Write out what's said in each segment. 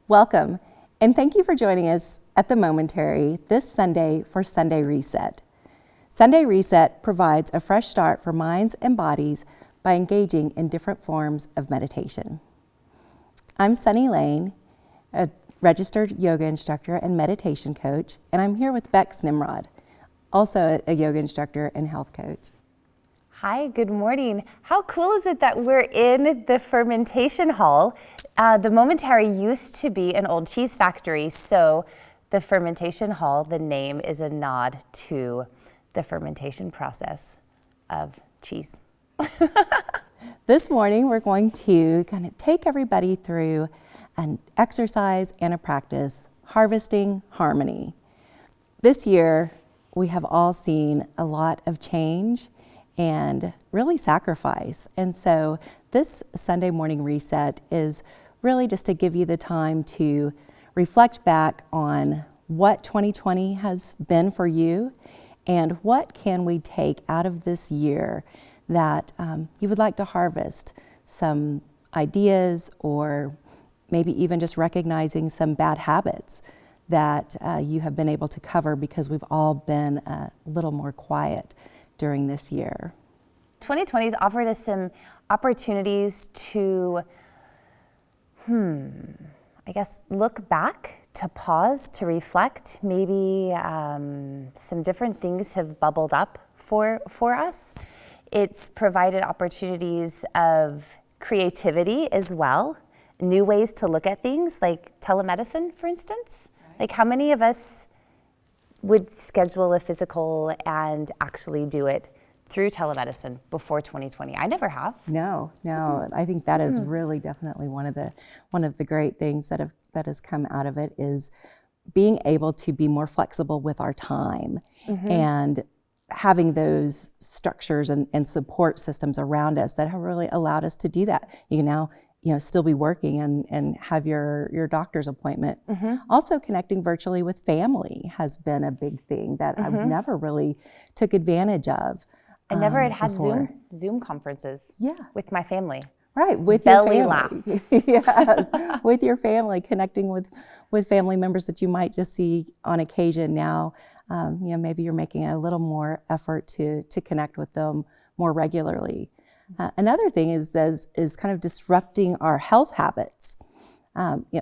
Welcome, and thank you for joining us at the Momentary this Sunday for Sunday Reset. Sunday Reset provides a fresh start for minds and bodies by engaging in different forms of meditation. I'm Sunny Lane, a registered yoga instructor and meditation coach, and I'm here with Bex Nimrod, also a yoga instructor and health coach. Hi, good morning. How cool is it that we're in the fermentation hall? The Momentary used to be an old cheese factory, so the fermentation hall, the name is a nod to the fermentation process of cheese. This morning, we're going to kind of take everybody through an exercise and a practice, harvesting harmony. This year, we have all seen a lot of change and really sacrifice. And so this Sunday morning reset is really just to give you the time to reflect back on what 2020 has been for you and what can we take out of this year that you would like to harvest, some ideas or maybe even just recognizing some bad habits that you have been able to cover because we've all been a little more quiet during this year. 2020 has offered us some opportunities to, look back, to pause, to reflect. Maybe some different things have bubbled up for us. It's provided opportunities of creativity as well, new ways to look at things like telemedicine, for instance. Right. Like how many of us would schedule a physical and actually do it through telemedicine before 2020? I never have. No. I think that is really definitely one of the great things that has come out of it is being able to be more flexible with our time and having those structures and support systems around us that have really allowed us to do that. You can now still be working and have your doctor's appointment. Also connecting virtually with family has been a big thing that I've never really took advantage of. I never had Zoom conferences with my family. Right, with belly your family. laughs. Yes, with your family, connecting with family members that you might just see on occasion now. Maybe you're making a little more effort to connect with them more regularly. Another thing is kind of disrupting our health habits.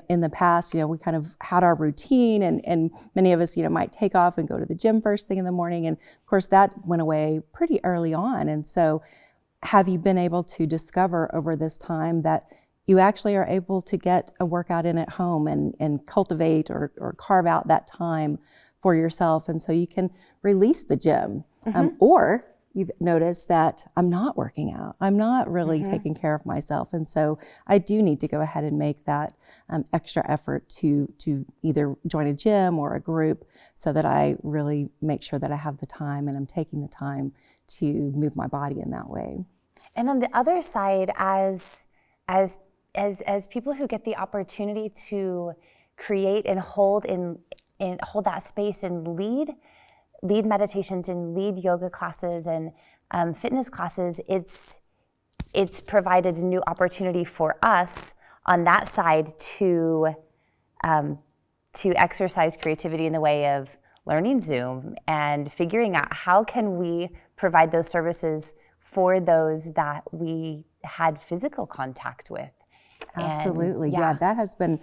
In the past, we kind of had our routine and many of us, might take off and go to the gym first thing in the morning. And of course that went away pretty early on. And so have you been able to discover over this time that you actually are able to get a workout in at home and cultivate or carve out that time for yourself? And so you can release the gym or you've noticed that I'm not working out. I'm not really taking care of myself. And so I do need to go ahead and make that extra effort to either join a gym or a group so that I really make sure that I have the time and I'm taking the time to move my body in that way. And on the other side, as people who get the opportunity to create and hold that space and lead meditations and lead yoga classes and fitness classes, it's provided a new opportunity for us on that side to exercise creativity in the way of learning Zoom and figuring out how can we provide those services for those that we had physical contact with. Absolutely, yeah, that has been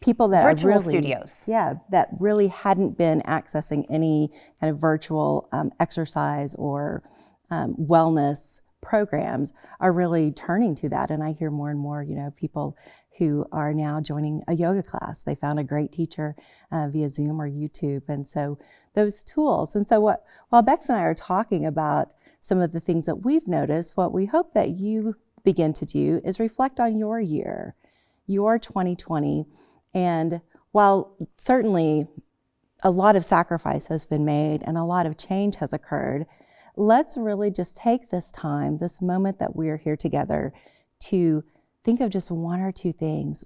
people that virtual are really, studios. Yeah, that really hadn't been accessing any kind of virtual exercise or wellness programs are really turning to that. And I hear more and more, people who are now joining a yoga class. They found a great teacher via Zoom or YouTube. And so those tools. And so while Bex and I are talking about some of the things that we've noticed, what we hope that you begin to do is reflect on your year, your 2020. And while certainly a lot of sacrifice has been made and a lot of change has occurred, let's really just take this time, this moment that we are here together, to think of just one or two things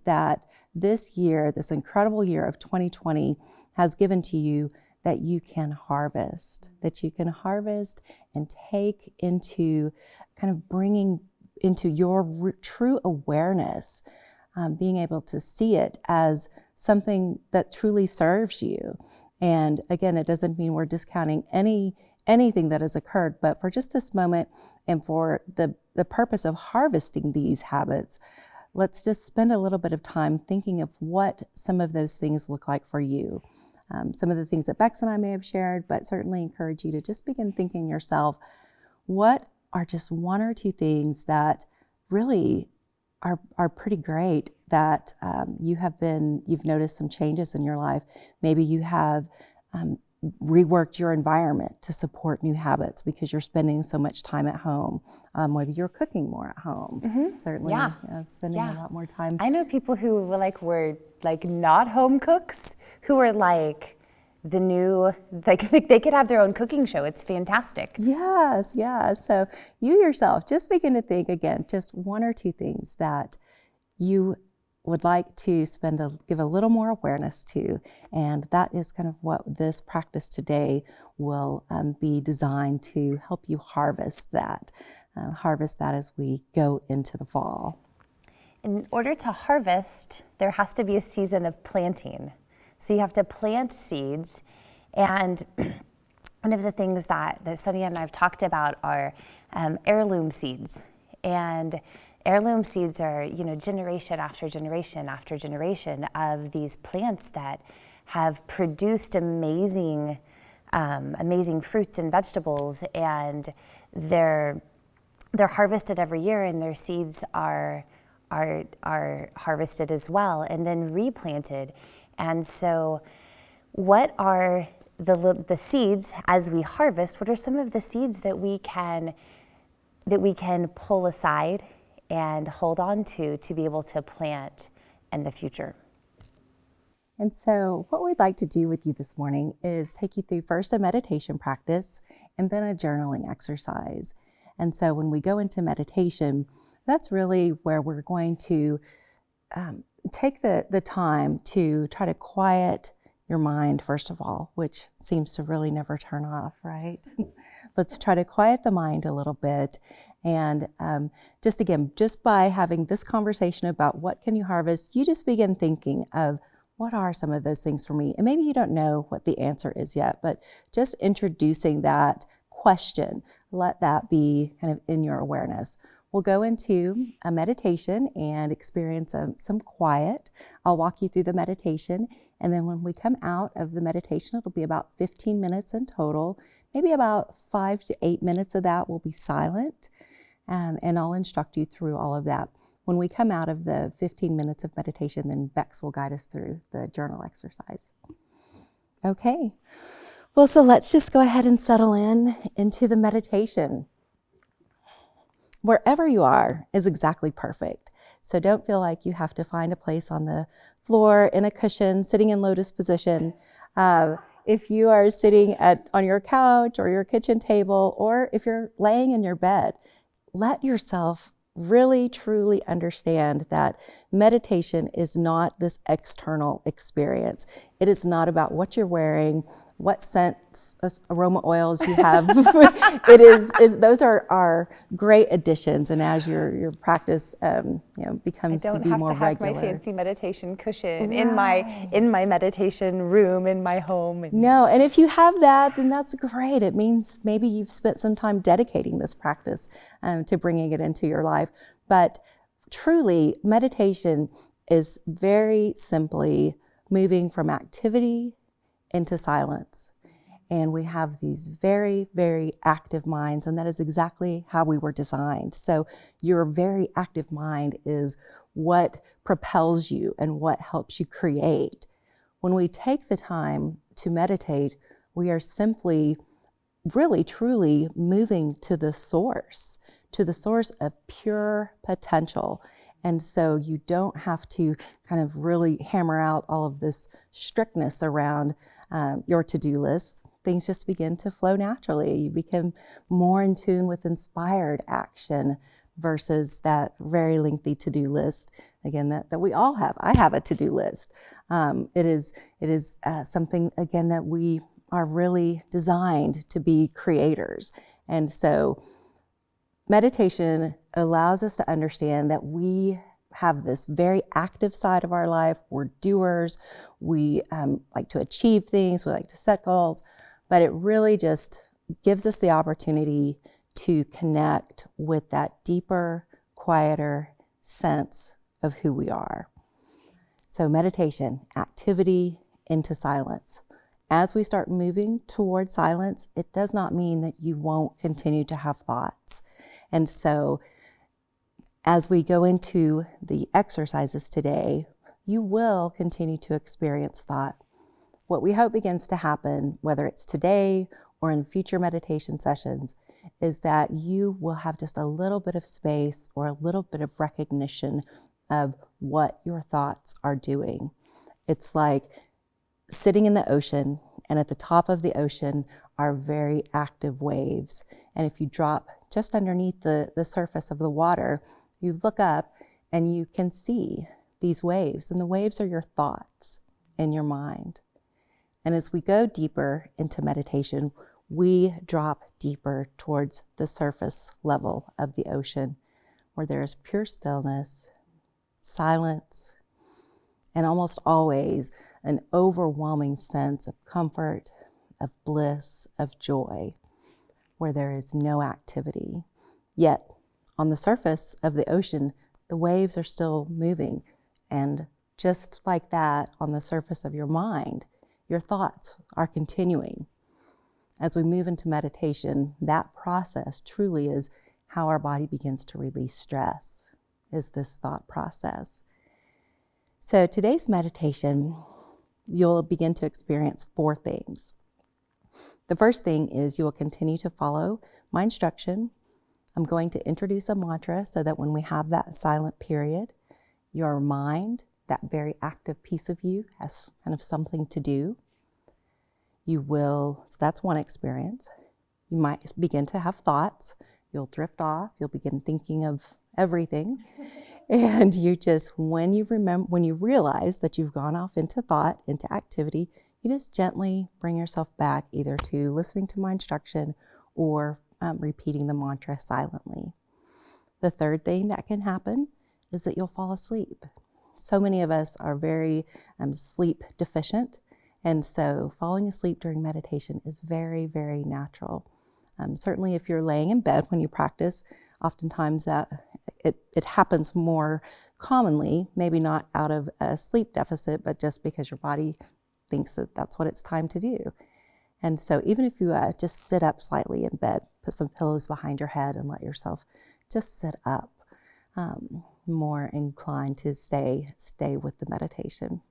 that this year, this incredible year of 2020 has given to you that you can harvest and take into kind of bringing into your true awareness being able to see it as something that truly serves you. And again, it doesn't mean we're discounting anything that has occurred, but for just this moment and for the purpose of harvesting these habits, let's just spend a little bit of time thinking of what some of those things look like for you. Some of the things that Bex and I may have shared, but certainly encourage you to just begin thinking yourself, what are just one or two things that really are pretty great that you've noticed some changes in your life. Maybe you have reworked your environment to support new habits because you're spending so much time at home. Maybe you're cooking more at home. Certainly, spending a lot more time. I know people who were not home cooks who are like the new, like they could have their own cooking show. It's fantastic. Yes. So you yourself, just begin to think again, just one or two things that you would like to give a little more awareness to. And that is kind of what this practice today will be designed to help you harvest that as we go into the fall. In order to harvest, there has to be a season of planting. So you have to plant seeds. And one of the things that Sonia and I have talked about are heirloom seeds. And heirloom seeds are, generation after generation after generation of these plants that have produced amazing fruits and vegetables, and they're harvested every year, and their seeds are harvested as well, and then replanted. And so, what are the seeds as we harvest? What are some of the seeds that we can pull aside and hold on to be able to plant in the future? And so what we'd like to do with you this morning is take you through first a meditation practice and then a journaling exercise. And so when we go into meditation, that's really where we're going to take the time to try to quiet your mind, first of all, which seems to really never turn off, right? Let's try to quiet the mind a little bit. And just by having this conversation about what can you harvest, you just begin thinking of what are some of those things for me? And maybe you don't know what the answer is yet, but just introducing that question, let that be kind of in your awareness. We'll go into a meditation and experience some quiet. I'll walk you through the meditation, and then when we come out of the meditation, it'll be about 15 minutes in total. Maybe about 5 to 8 minutes of that will be silent, and I'll instruct you through all of that. When we come out of the 15 minutes of meditation, then Bex will guide us through the journal exercise. Okay, well, so let's just go ahead and settle into the meditation. Wherever you are is exactly perfect. So don't feel like you have to find a place on the floor, in a cushion, sitting in lotus position. If you are sitting on your couch or your kitchen table, or if you're laying in your bed, let yourself really, truly understand that meditation is not this external experience. It is not about what you're wearing, what scents, aroma oils you have. Those are great additions, and as your practice becomes to be more regular. I don't have to have my fancy meditation cushion in my meditation room in my home. No, and if you have that, then that's great. It means maybe you've spent some time dedicating this practice to bringing it into your life. But truly, meditation is very simply moving from activity into silence. And we have these very, very active minds, and that is exactly how we were designed. So your very active mind is what propels you and what helps you create. When we take the time to meditate, we are simply really, truly moving to the source of pure potential. And so you don't have to kind of really hammer out all of this strictness around your to-do list. Things just begin to flow naturally. You become more in tune with inspired action versus that very lengthy to-do list. Again, that we all have. I have a to-do list. It is something, again, that we are really designed to be creators. And so meditation allows us to understand that we have this very active side of our life. We're doers. We like to achieve things. We like to set goals. But it really just gives us the opportunity to connect with that deeper, quieter sense of who we are. So meditation, activity into silence. As we start moving toward silence, it does not mean that you won't continue to have thoughts. And so as we go into the exercises today, you will continue to experience thought. What we hope begins to happen, whether it's today or in future meditation sessions, is that you will have just a little bit of space or a little bit of recognition of what your thoughts are doing. It's like sitting in the ocean, and at the top of the ocean are very active waves. And if you drop just underneath the surface of the water, you look up and you can see these waves, and the waves are your thoughts in your mind. And as we go deeper into meditation, we drop deeper towards the surface level of the ocean, where there is pure stillness, silence, and almost always an overwhelming sense of comfort, of bliss, of joy, where there is no activity. Yet, on the surface of the ocean, the waves are still moving. And just like that, on the surface of your mind, your thoughts are continuing. As we move into meditation, that process truly is how our body begins to release stress, is this thought process. So today's meditation, you'll begin to experience 4 things. The first thing is you will continue to follow my instruction. I'm going to introduce a mantra so that when we have that silent period, your mind, that very active piece of you, has kind of something to do. So that's one experience. You might begin to have thoughts. You'll drift off. You'll begin thinking of everything. And you just, when you realize that you've gone off into thought, into activity, you just gently bring yourself back either to listening to my instruction or repeating the mantra silently. The third thing that can happen is that you'll fall asleep. So many of us are very sleep deficient. And so falling asleep during meditation is very, very natural. Certainly if you're laying in bed when you practice, oftentimes that it happens more commonly, maybe not out of a sleep deficit, but just because your body thinks that that's what it's time to do. And so even if you just sit up slightly in bed, put some pillows behind your head and let yourself just sit up, more inclined to stay with the meditation.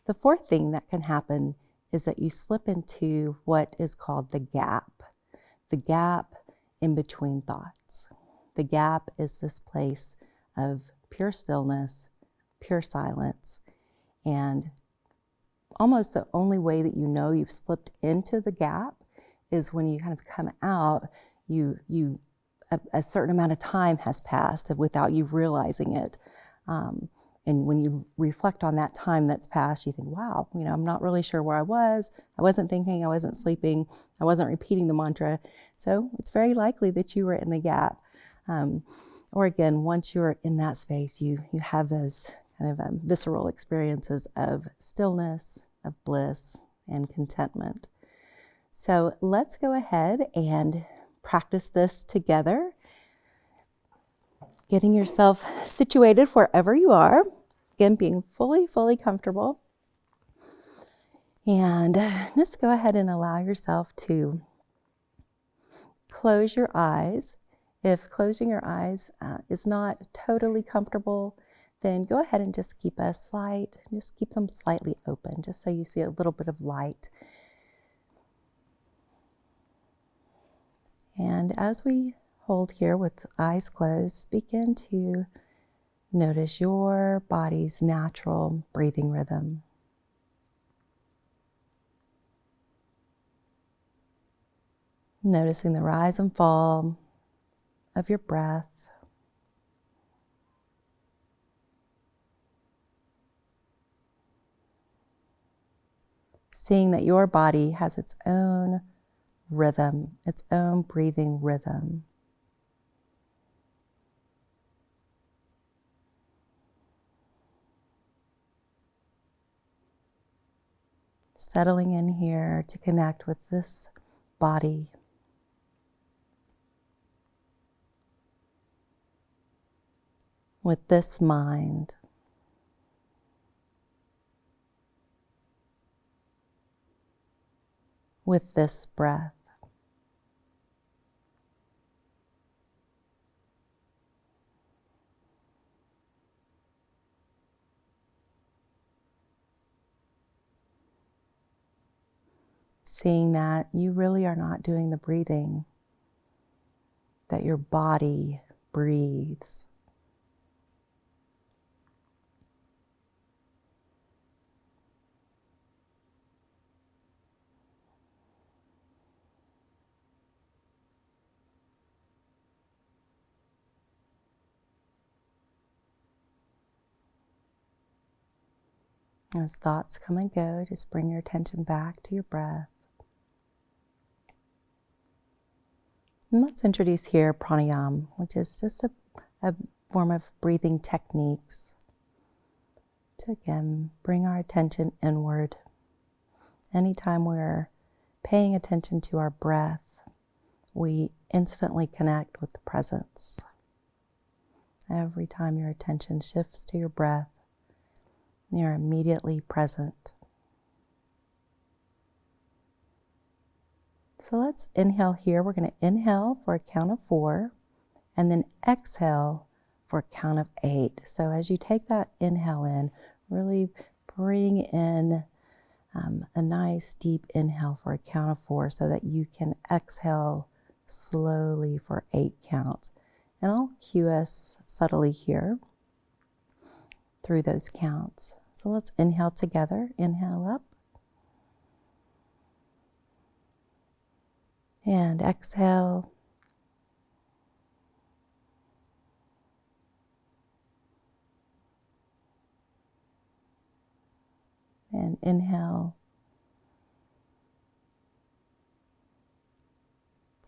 The fourth thing that can happen is that you slip into what is called the gap in between thoughts. The gap is this place of pure stillness, pure silence, and almost the only way that you know you've slipped into the gap is when you kind of come out, a certain amount of time has passed without you realizing it. And when you reflect on that time that's passed, you think, wow, I'm not really sure where I was. I wasn't thinking, I wasn't sleeping, I wasn't repeating the mantra. So it's very likely that you were in the gap. Or again, once you're in that space, you have those kind of visceral experiences of stillness, of bliss, and contentment. So let's go ahead and practice this together. Getting yourself situated wherever you are. Again, being fully comfortable. And just go ahead and allow yourself to close your eyes. If closing your eyes is not totally comfortable, then go ahead and just keep them slightly open, just so you see a little bit of light. And as we hold here with eyes closed, begin to notice your body's natural breathing rhythm. Noticing the rise and fall of your breath. Seeing that your body has its own rhythm, its own breathing rhythm. settling in here to connect with this body. With this mind. With this breath. Seeing that you really are not doing the breathing, that your body breathes. As thoughts come and go, just bring your attention back to your breath. And let's introduce here pranayama, which is just a form of breathing techniques to, again, bring our attention inward. Anytime we're paying attention to our breath, we instantly connect with the presence. Every time your attention shifts to your breath, you're immediately present. So let's inhale here. We're going to inhale for a count of 4 and then exhale for a count of 8. So as you take that inhale in, really bring in a nice deep inhale for a count of 4 so that you can exhale slowly for 8 counts. And I'll cue us subtly here through those counts. So let's inhale together. Inhale up. And exhale. And inhale.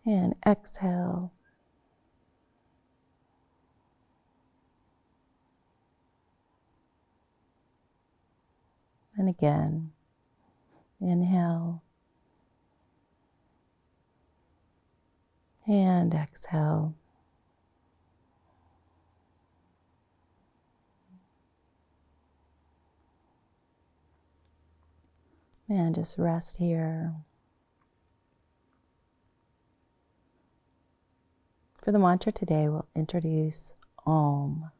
And exhale. And again, inhale and exhale. And just rest here. For the mantra today, we'll introduce Om.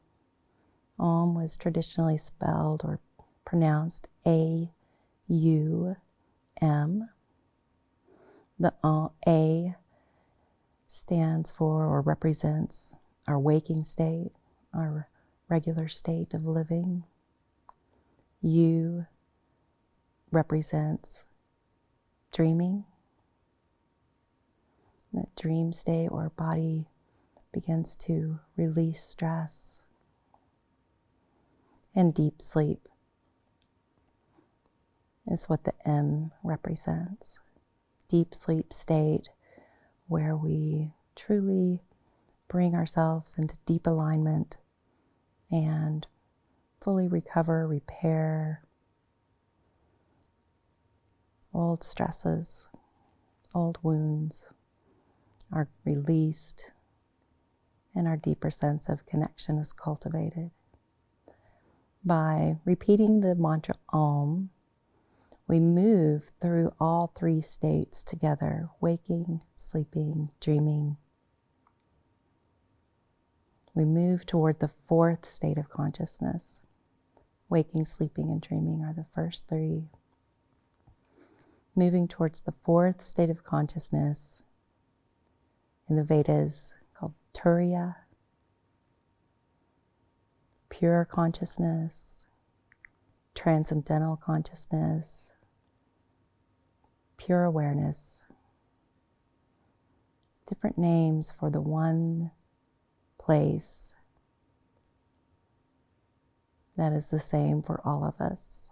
Om was traditionally spelled or pronounced A-U-M. The A stands for or represents our waking state, our regular state of living. U represents dreaming. That dream state where body begins to release stress. And deep sleep is what the M represents. Deep sleep state where we truly bring ourselves into deep alignment and fully recover, repair old stresses, old wounds are released, and our deeper sense of connection is cultivated. By repeating the mantra Om, we move through all 3 states together: waking, sleeping, dreaming. We move toward the 4th state of consciousness. Waking, sleeping, and dreaming are the first 3. Moving towards the 4th state of consciousness in the Vedas called Turiya, pure consciousness, transcendental consciousness, pure awareness. Different names for the one place that is the same for all of us.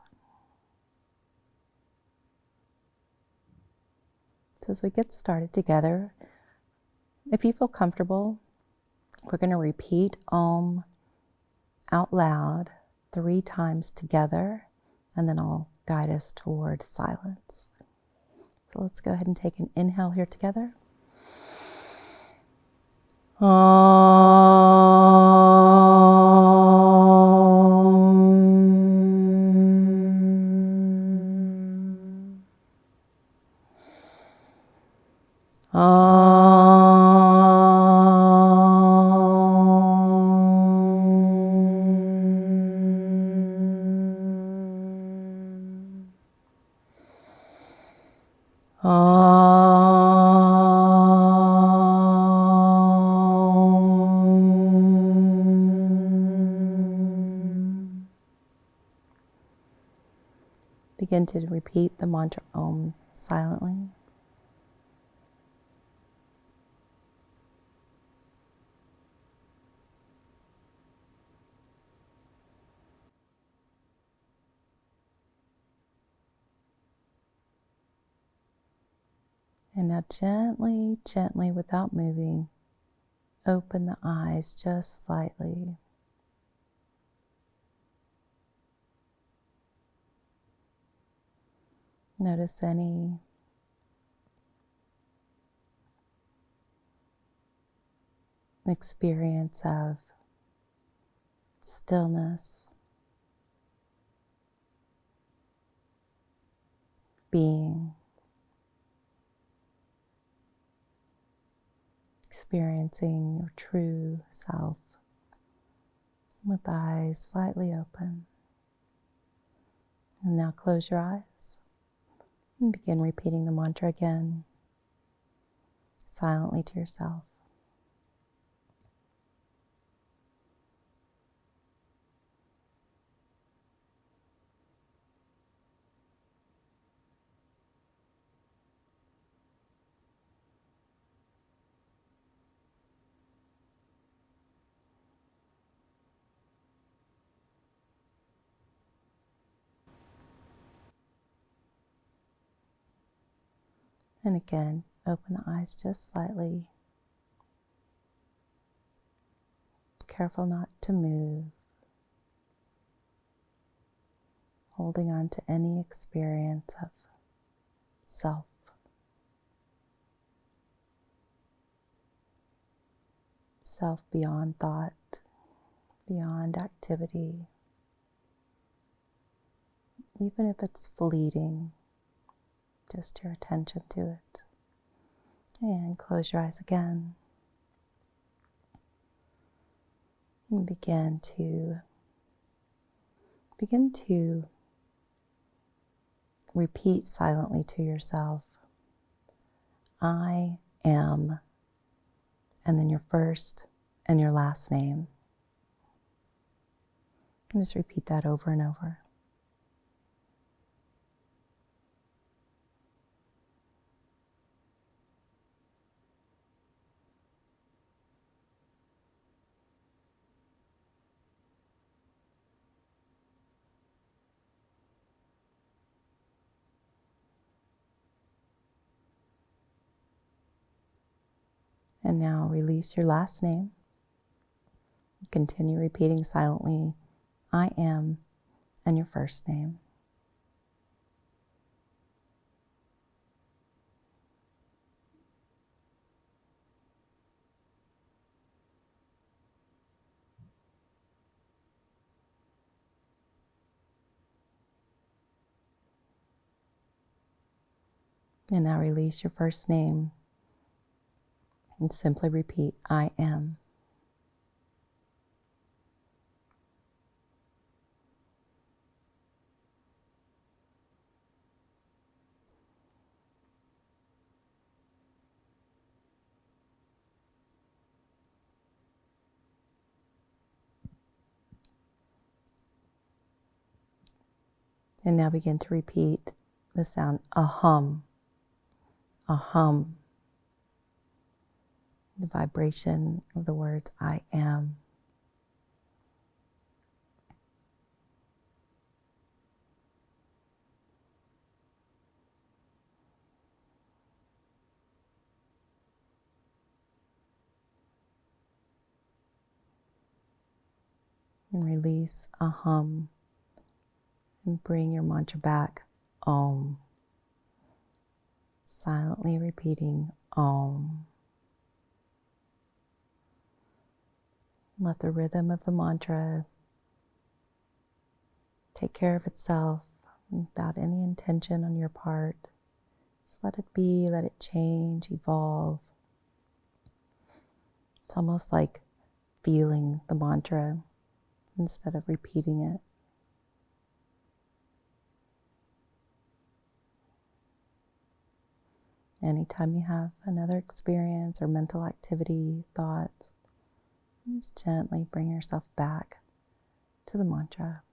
So as we get started together, if you feel comfortable, we're going to repeat Om out loud 3 times together, and then I'll guide us toward silence. So let's go ahead and take an inhale here together. Begin to repeat the mantra Om silently. And now gently, gently, without moving, open the eyes just slightly. Notice any experience of stillness, being, experiencing your true self with eyes slightly open. And now close your eyes and begin repeating the mantra again, silently to yourself. And again, open the eyes just slightly. Careful not to move. Holding on to any experience of self. Self beyond thought, beyond activity. Even if it's fleeting, just your attention to it. And close your eyes again. And begin to repeat silently to yourself, I am, and then your first and your last name. And just repeat that over and over. And now release your last name. Continue repeating silently, I am, and your first name. And now release your first name and simply repeat, I am. And now begin to repeat the sound ahum, ahum, the vibration of the words I am. And release ahum And bring your mantra back. Om. Silently repeating Om. Let the rhythm of the mantra take care of itself without any intention on your part. Just let it be, let it change, evolve. It's almost like feeling the mantra instead of repeating it. Anytime you have another experience or mental activity, thought, just gently bring yourself back to the mantra.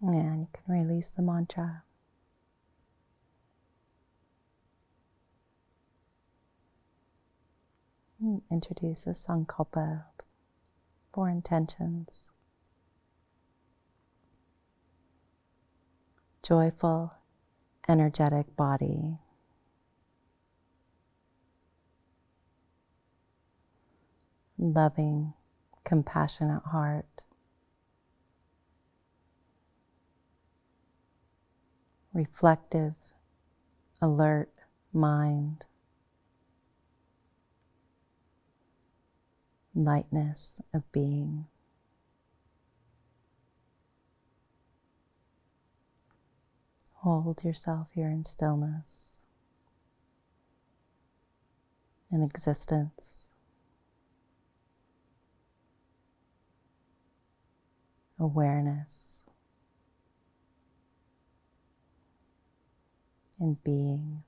And you can release the mantra. And introduce a sankalpa, 4 intentions. Joyful, energetic body. Loving, compassionate heart. Reflective, alert mind. Lightness of being. Hold yourself here in stillness, in existence, awareness, in being.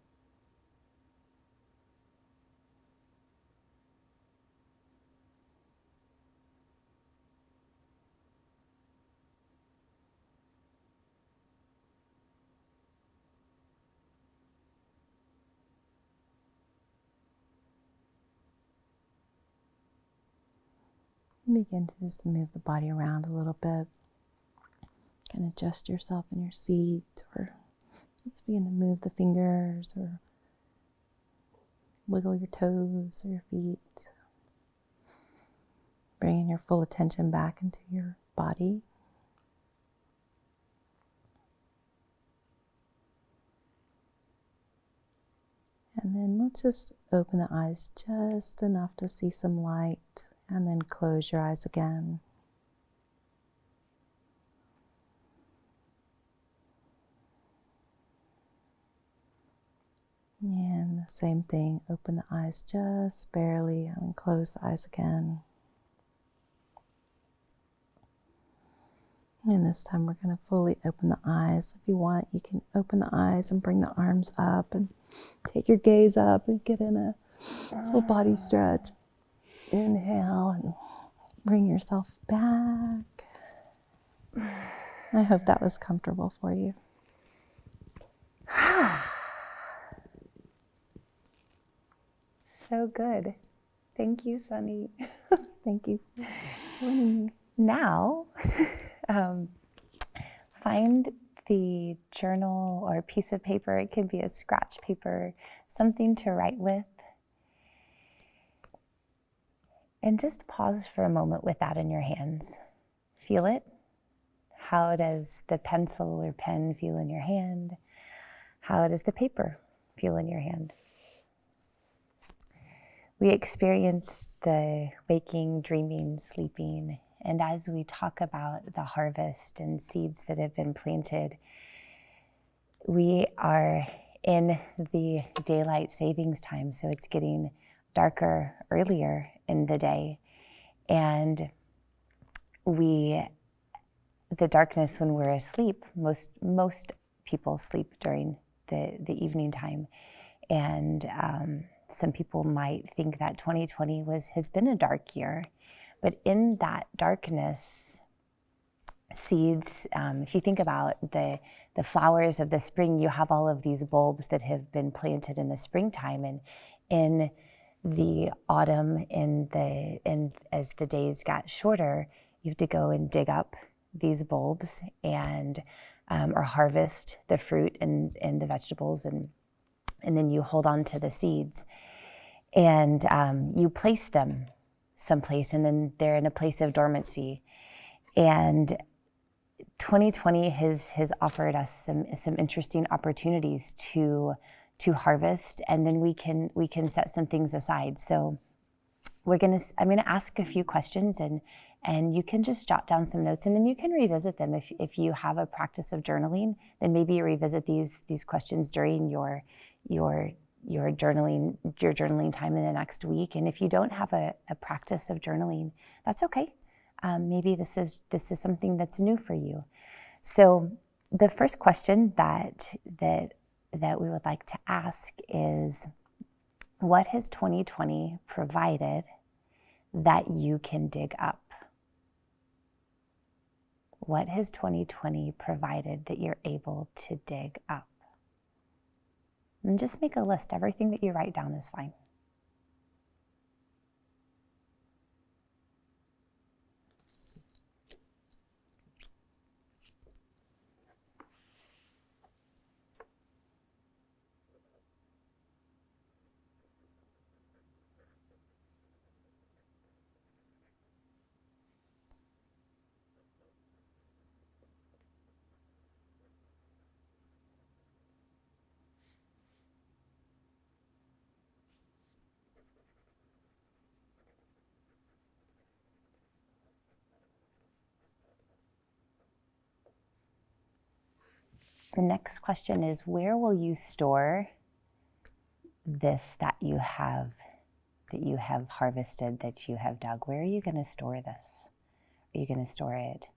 Begin to just move the body around a little bit. Kind of adjust yourself in your seat, or just begin to move the fingers, or wiggle your toes or your feet. Bringing your full attention back into your body. And then let's just open the eyes just enough to see some light. And then close your eyes again. And the same thing, open the eyes just barely and then close the eyes again. And this time we're going to fully open the eyes. If you want, you can open the eyes and bring the arms up and take your gaze up and get in a full body stretch. Inhale and bring yourself back. I hope that was comfortable for you. So good. Thank you, Sunny. Thank you for joining me. Now, find the journal or piece of paper. It could be a scratch paper, something to write with. And just pause for a moment with that in your hands. Feel it. How does the pencil or pen feel in your hand? How does the paper feel in your hand? We experience the waking, dreaming, sleeping, and as we talk about the harvest and seeds that have been planted, we are in the daylight savings time, so it's getting darker earlier in the day, and the darkness when we're asleep, most people sleep during the evening time, and some people might think that 2020 has been a dark year, but in that darkness, seeds, if you think about the flowers of the spring, you have all of these bulbs that have been planted in the springtime, and in the autumn, as the days got shorter, you have to go and dig up these bulbs and or harvest the fruit and the vegetables, and then you hold on to the seeds, and you place them someplace, and then they're in a place of dormancy. And 2020 has offered us some interesting opportunities to harvest, and then we can set some things aside. So I'm gonna ask a few questions, and you can just jot down some notes, and then you can revisit them. If you have a practice of journaling, then maybe you revisit these questions during your journaling time in the next week. And if you don't have a practice of journaling, that's okay. Maybe this is something that's new for you. So the first question that we would like to ask is, what has 2020 provided that you can dig up? What has 2020 provided that you're able to dig up? And just make a list. Everything that you write down is fine. The next question is, where will you store this that you have harvested, that you have dug? Where are you going to store this? Are you going to store it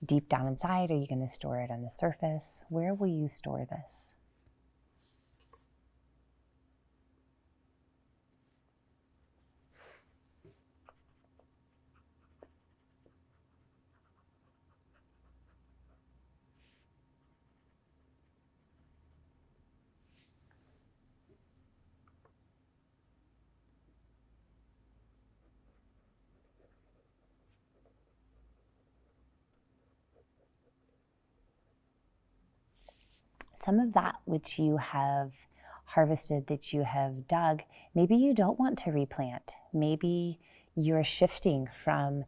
deep down inside? Are you going to store it on the surface? Where will you store this? Some of that which you have harvested, that you have dug, maybe you don't want to replant. Maybe you're shifting from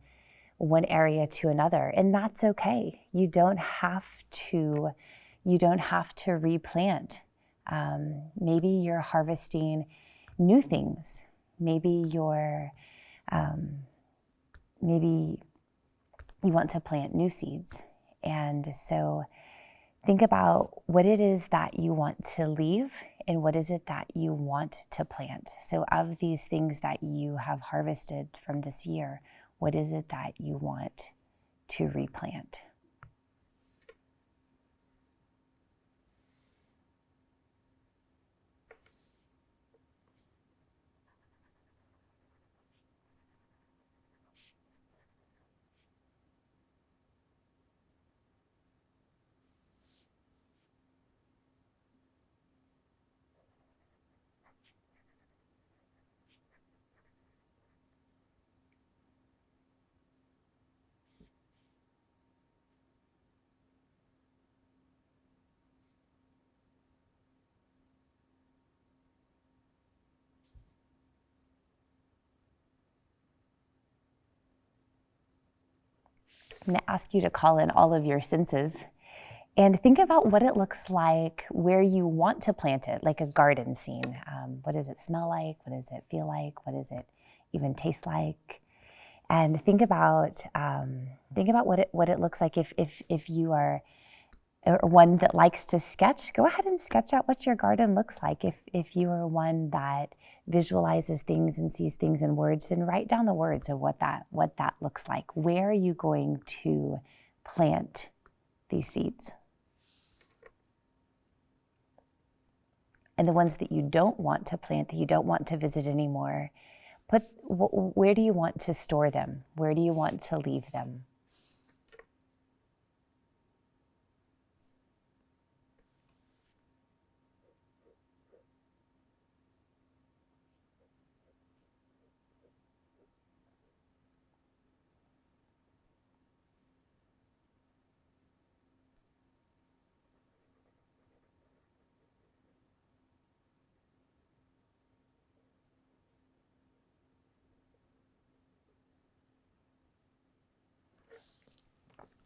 one area to another, and that's okay. You don't have to replant. Maybe you're harvesting new things. Maybe maybe you want to plant new seeds. And so think about what it is that you want to leave and what is it that you want to plant. So of these things that you have harvested from this year, what is it that you want to replant? I'm going to ask you to call in all of your senses and think about what it looks like where you want to plant it, like a garden scene. What does it smell like? What does it feel like? What does it even taste like? And think about what it looks like if you are one that likes to sketch. Go ahead and sketch out what your garden looks like. If you are one that visualizes things and sees things in words, then write down the words of what that looks like. Where are you going to plant these seeds? And the ones that you don't want to plant, that you don't want to visit anymore, where do you want to store them? Where do you want to leave them?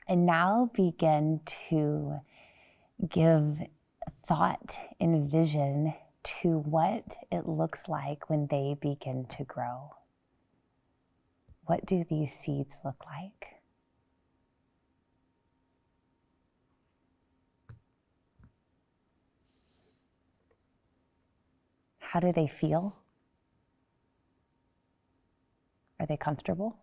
And now begin to give thought and vision to what it looks like when they begin to grow. What do these seeds look like? How do they feel? Are they comfortable?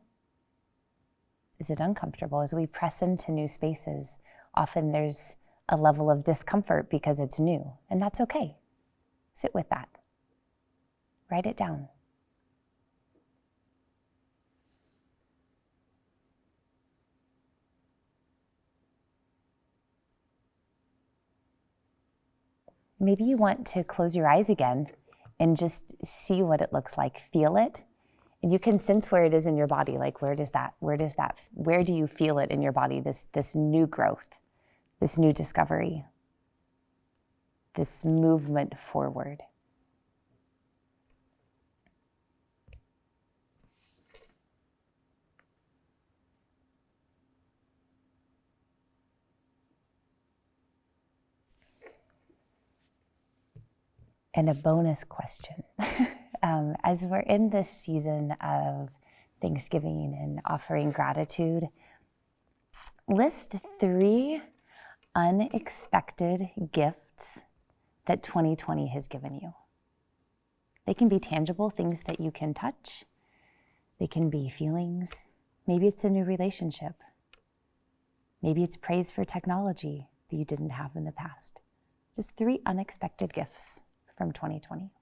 Is it uncomfortable? As we press into new spaces, often there's a level of discomfort because it's new, and that's okay. Sit with that. Write it down. maybe you want to close your eyes again and just see what it looks like, feel it. And you can sense where it is in your body. Like, where do you feel it in your body? This new growth, this new discovery, this movement forward. And a bonus question. As we're in this season of Thanksgiving and offering gratitude, list 3 unexpected gifts that 2020 has given you. They can be tangible, things that you can touch. They can be feelings. Maybe it's a new relationship. Maybe it's praise for technology that you didn't have in the past. Just 3 unexpected gifts from 2020.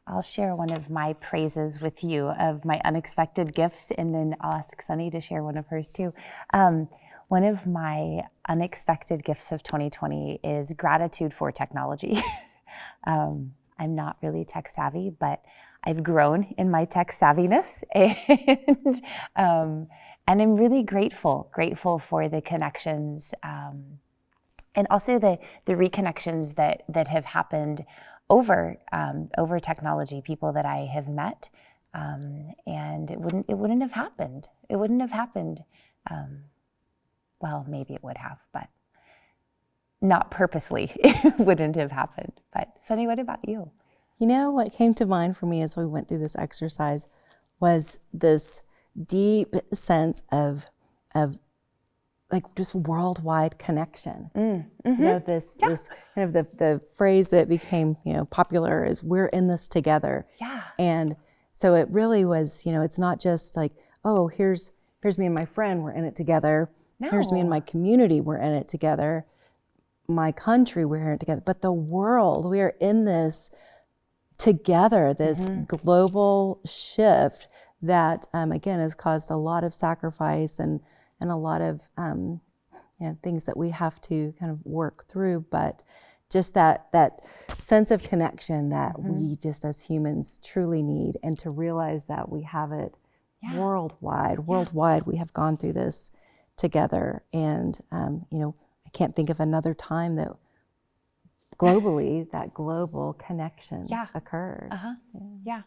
I'll share one of my praises with you of my unexpected gifts, and then I'll ask Sunny to share one of hers too. One of my unexpected gifts of 2020 is gratitude for technology. I'm not really tech savvy, but I've grown in my tech savviness, and I'm really grateful for the connections and also the reconnections that have happened over technology, people that I have met, and it wouldn't have happened. It wouldn't have happened. Well, maybe it would have, but not purposely. It wouldn't have happened. But Sunny, what about you? You know, what came to mind for me as we went through this exercise was this deep sense of like just worldwide connection. Mm-hmm. You know, this kind of the phrase that became, popular is "we're in this together." Yeah. And so it really was, it's not just like, oh, here's me and my friend, we're in it together. No. Here's me and my community, we're in it together. My country, we're in it together. But the world, we are in this together, this global shift that, again, has caused a lot of sacrifice and a lot of things that we have to kind of work through, but just that sense of connection that we just as humans truly need, and to realize that we have it worldwide. Worldwide, we have gone through this together, and I can't think of another time that globally that global connection occurred. Yeah.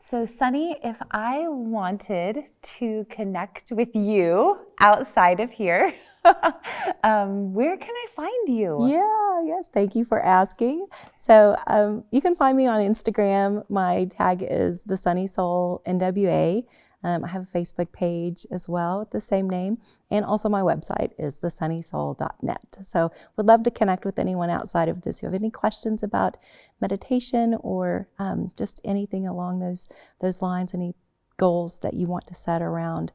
So Sunny, if I wanted to connect with you outside of here, where can I find you? Yes, thank you for asking. So you can find me on Instagram. My tag is the Sunny Soul NWA. I have a Facebook page as well with the same name, and also my website is thesunnysoul.net. So would love to connect with anyone outside of this. If you have any questions about meditation or just anything along those lines, any goals that you want to set around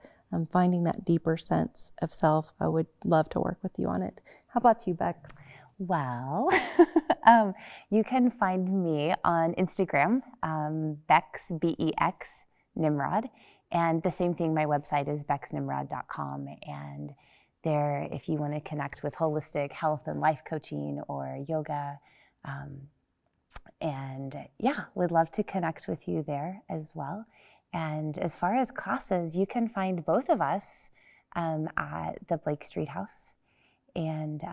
finding that deeper sense of self, I would love to work with you on it. How about you, Bex? Well, you can find me on Instagram, Bex, B-E-X, Nimrod. And the same thing, my website is bexnimrod.com. And there, if you want to connect with holistic health and life coaching or yoga, would love to connect with you there as well. And as far as classes, you can find both of us at the Blake Street House. And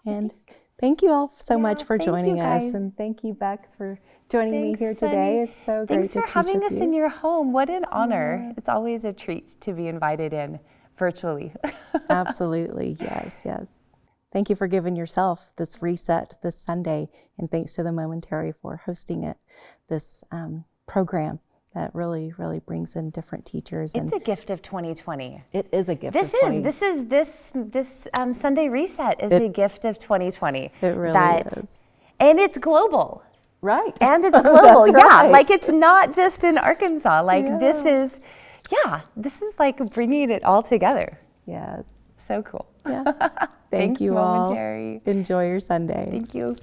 And thank you all so much for thank joining you, us. guys. And thank you, Bex, for joining me here today. Sunny. It's so great Thanks to for teach having with us you. in your home. What an honor. Yeah. It's always a treat to be invited in virtually. Absolutely. Yes. Thank you for giving yourself this reset this Sunday. And thanks to the Momentary for hosting it, this program that really, really brings in different teachers. It's a gift of 2020. It is a gift This Sunday Reset is a gift of 2020. It really is. And it's global. Right. And it's global. That's Yeah. right. Like it's not just in Arkansas. Like Yeah. this is like bringing it all together. Yes. So cool. Yeah. Thanks, Thank you Mom and all. Terry. Enjoy your Sunday. Thank you.